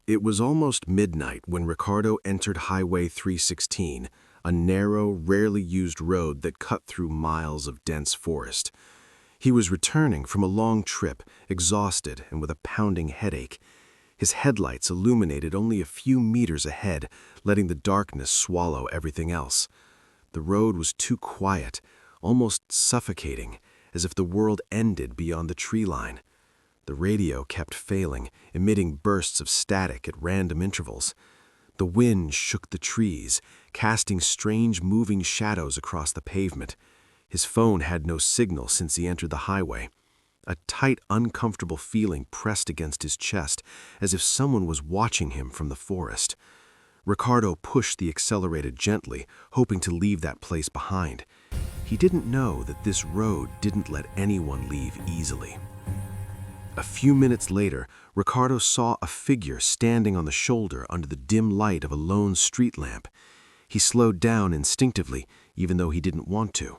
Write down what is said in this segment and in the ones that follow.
It was almost midnight when Ricardo entered Highway 316, a narrow, rarely used road that cut through miles of dense forest. He was returning from a long trip, exhausted and with a pounding headache. His headlights illuminated only a few meters ahead, letting the darkness swallow everything else. The road was too quiet, almost suffocating, as if the world ended beyond the tree line. The radio kept failing, emitting bursts of static at random intervals. The wind shook the trees, casting strange moving shadows across the pavement. His phone had no signal since he entered the highway. A tight, uncomfortable feeling pressed against his chest, as if someone was watching him from the forest. Ricardo pushed the accelerator gently, hoping to leave that place behind. He didn't know that this road didn't let anyone leave easily. A few minutes later, Ricardo saw a figure standing on the shoulder under the dim light of a lone street lamp. He slowed down instinctively, even though he didn't want to.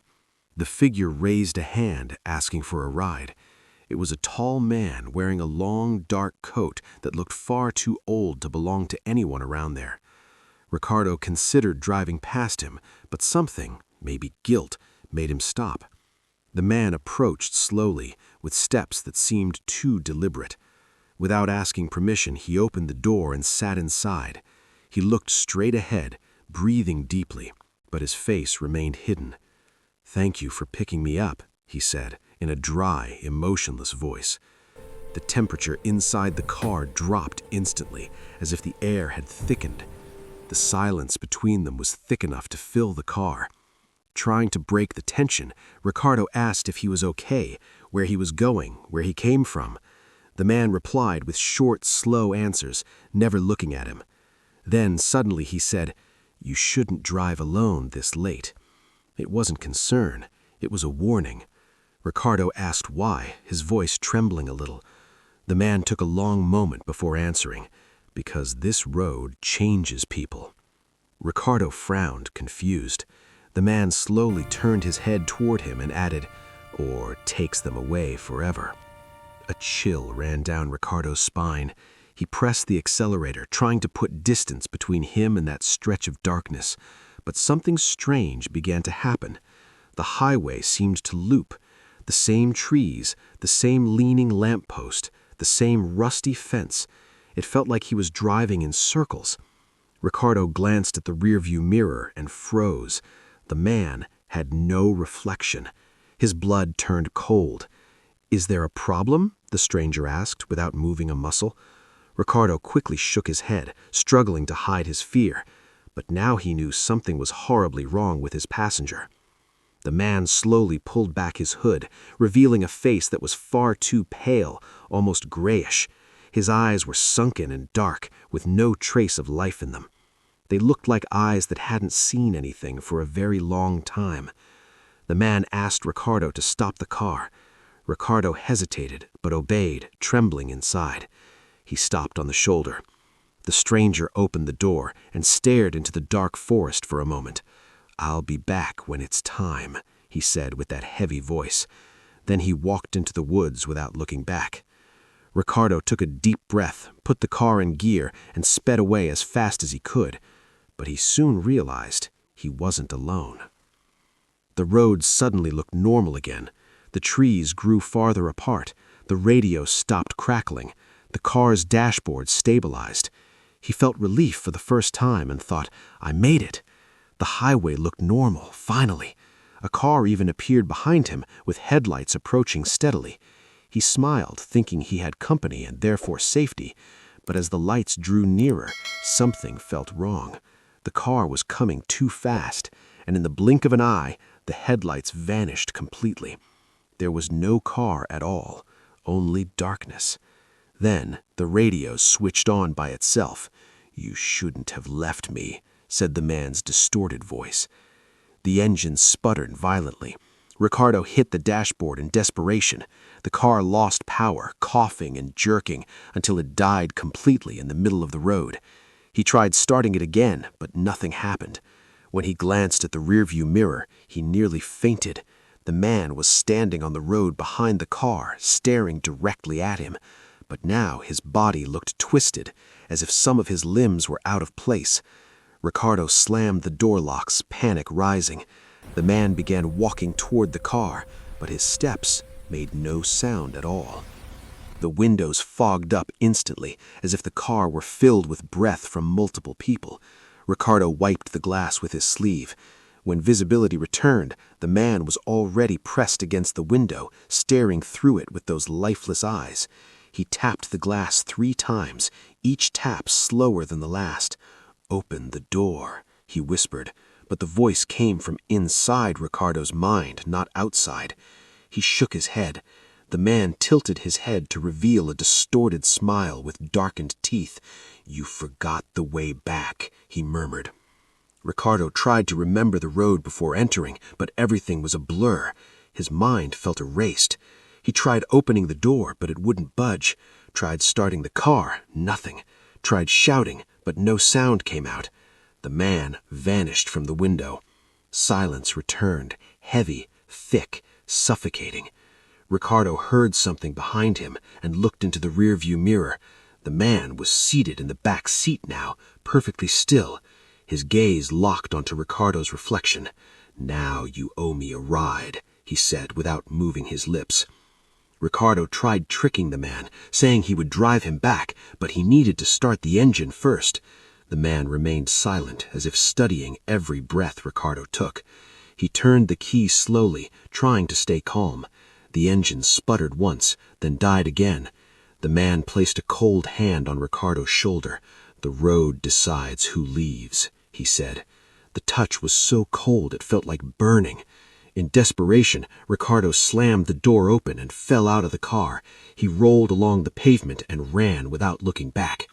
The figure raised a hand, asking for a ride. It was a tall man wearing a long, dark coat that looked far too old to belong to anyone around there. Ricardo considered driving past him, but something, maybe guilt, made him stop. The man approached slowly, with steps that seemed too deliberate. Without asking permission, he opened the door and sat inside. He looked straight ahead, breathing deeply, but his face remained hidden. "Thank you for picking me up," he said, in a dry, emotionless voice. The temperature inside the car dropped instantly, as if the air had thickened. The silence between them was thick enough to fill the car. Trying to break the tension, Ricardo asked if he was okay, where he was going, where he came from. The man replied with short, slow answers, never looking at him. Then suddenly he said, "You shouldn't drive alone this late." It wasn't concern, it was a warning. Ricardo asked why, his voice trembling a little. The man took a long moment before answering, "Because this road changes people." Ricardo frowned, confused. The man slowly turned his head toward him and added, "Or takes them away forever." A chill ran down Ricardo's spine. He pressed the accelerator, trying to put distance between him and that stretch of darkness. But something strange began to happen. The highway seemed to loop. The same trees, the same leaning lamppost, the same rusty fence. It felt like he was driving in circles. Ricardo glanced at the rearview mirror and froze. The man had no reflection. His blood turned cold. "Is there a problem?" the stranger asked, without moving a muscle. Ricardo quickly shook his head, struggling to hide his fear. But now he knew something was horribly wrong with his passenger. The man slowly pulled back his hood, revealing a face that was far too pale, almost grayish. His eyes were sunken and dark, with no trace of life in them. They looked like eyes that hadn't seen anything for a very long time. The man asked Ricardo to stop the car. Ricardo hesitated, but obeyed, trembling inside. He stopped on the shoulder. The stranger opened the door and stared into the dark forest for a moment. "I'll be back when it's time," he said with that heavy voice. Then he walked into the woods without looking back. Ricardo took a deep breath, put the car in gear, and sped away as fast as he could. But he soon realized he wasn't alone. The road suddenly looked normal again. The trees grew farther apart. The radio stopped crackling. The car's dashboard stabilized. He felt relief for the first time and thought, "I made it." The highway looked normal, finally. A car even appeared behind him, with headlights approaching steadily. He smiled, thinking he had company and therefore safety. But as the lights drew nearer, something felt wrong. The car was coming too fast, and in the blink of an eye, the headlights vanished completely. There was no car at all, only darkness. Then the radio switched on by itself. "You shouldn't have left me," said the man's distorted voice. The engine sputtered violently. Ricardo hit the dashboard in desperation. The car lost power, coughing and jerking, until it died completely in the middle of the road. He tried starting it again, but nothing happened. When he glanced at the rearview mirror, he nearly fainted. The man was standing on the road behind the car, staring directly at him. but now his body looked twisted, as if some of his limbs were out of place. Ricardo slammed the door locks, panic rising. The man began walking toward the car, but his steps made no sound at all. The windows fogged up instantly, as if the car were filled with breath from multiple people. Ricardo wiped the glass with his sleeve. When visibility returned, the man was already pressed against the window, staring through it with those lifeless eyes. He tapped the glass 3 times, each tap slower than the last. "Open the door," he whispered, but the voice came from inside Ricardo's mind, not outside. He shook his head. The man tilted his head to reveal a distorted smile with darkened teeth. "You forgot the way back," he murmured. Ricardo tried to remember the road before entering, but everything was a blur. His mind felt erased. He tried opening the door, but it wouldn't budge. Tried starting the car, nothing. Tried shouting, but no sound came out. The man vanished from the window. Silence returned, heavy, thick, suffocating. Ricardo heard something behind him and looked into the rearview mirror. The man was seated in the back seat now, perfectly still. His gaze locked onto Ricardo's reflection. "Now you owe me a ride," he said without moving his lips. Ricardo tried tricking the man, saying he would drive him back, but he needed to start the engine first. The man remained silent, as if studying every breath Ricardo took. He turned the key slowly, trying to stay calm. The engine sputtered once, then died again. The man placed a cold hand on Ricardo's shoulder. "The road decides who leaves," he said. The touch was so cold it felt like burning. In desperation, Ricardo slammed the door open and fell out of the car. He rolled along the pavement and ran without looking back.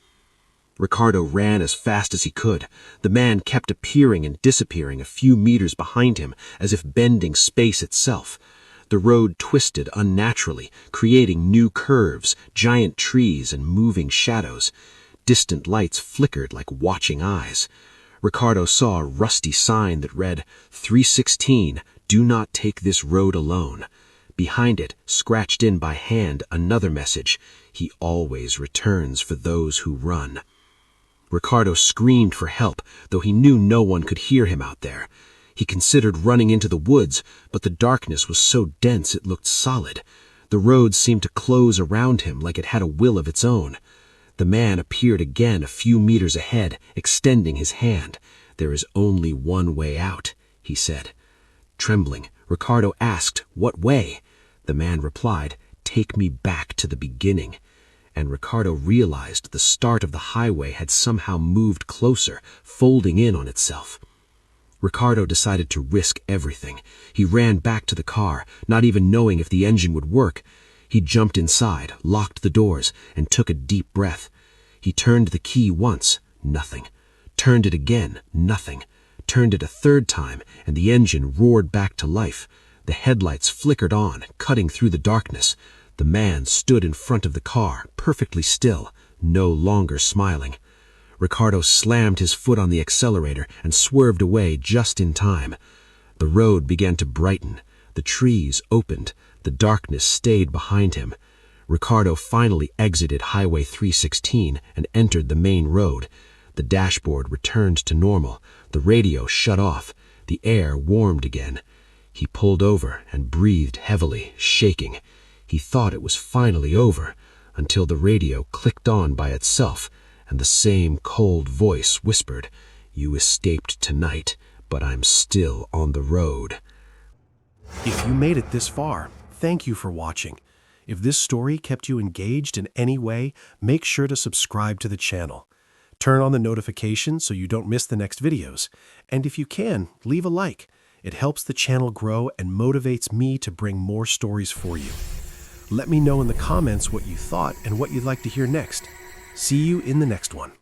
Ricardo ran as fast as he could. The man kept appearing and disappearing a few meters behind him, as if bending space itself. The road twisted unnaturally, creating new curves, giant trees, and moving shadows. Distant lights flickered like watching eyes. Ricardo saw a rusty sign that read, "316, do not take this road alone." Behind it, scratched in by hand, another message, "He always returns for those who run." Ricardo screamed for help, though he knew no one could hear him out there. He considered running into the woods, but the darkness was so dense it looked solid. The road seemed to close around him like it had a will of its own. The man appeared again a few meters ahead, extending his hand. "There is only one way out," he said. Trembling, Ricardo asked, "What way?" The man replied, "Take me back to the beginning." And Ricardo realized the start of the highway had somehow moved closer, folding in on itself. Ricardo decided to risk everything. He ran back to the car, not even knowing if the engine would work. He jumped inside, locked the doors, and took a deep breath. He turned the key once, nothing. Turned it again, nothing. Turned it a third time, and the engine roared back to life. The headlights flickered on, cutting through the darkness. The man stood in front of the car, perfectly still, no longer smiling. Ricardo slammed his foot on the accelerator and swerved away just in time. The road began to brighten. The trees opened. The darkness stayed behind him. Ricardo finally exited Highway 316 and entered the main road. The dashboard returned to normal. The radio shut off. The air warmed again. He pulled over and breathed heavily, shaking. He thought it was finally over, until the radio clicked on by itself, and the same cold voice whispered, "You escaped tonight, but I'm still on the road." If you made it this far, thank you for watching. If this story kept you engaged in any way, make sure to subscribe to the channel. Turn on the notifications so you don't miss the next videos. And if you can, leave a like. It helps the channel grow and motivates me to bring more stories for you. Let me know in the comments what you thought and what you'd like to hear next. See you in the next one.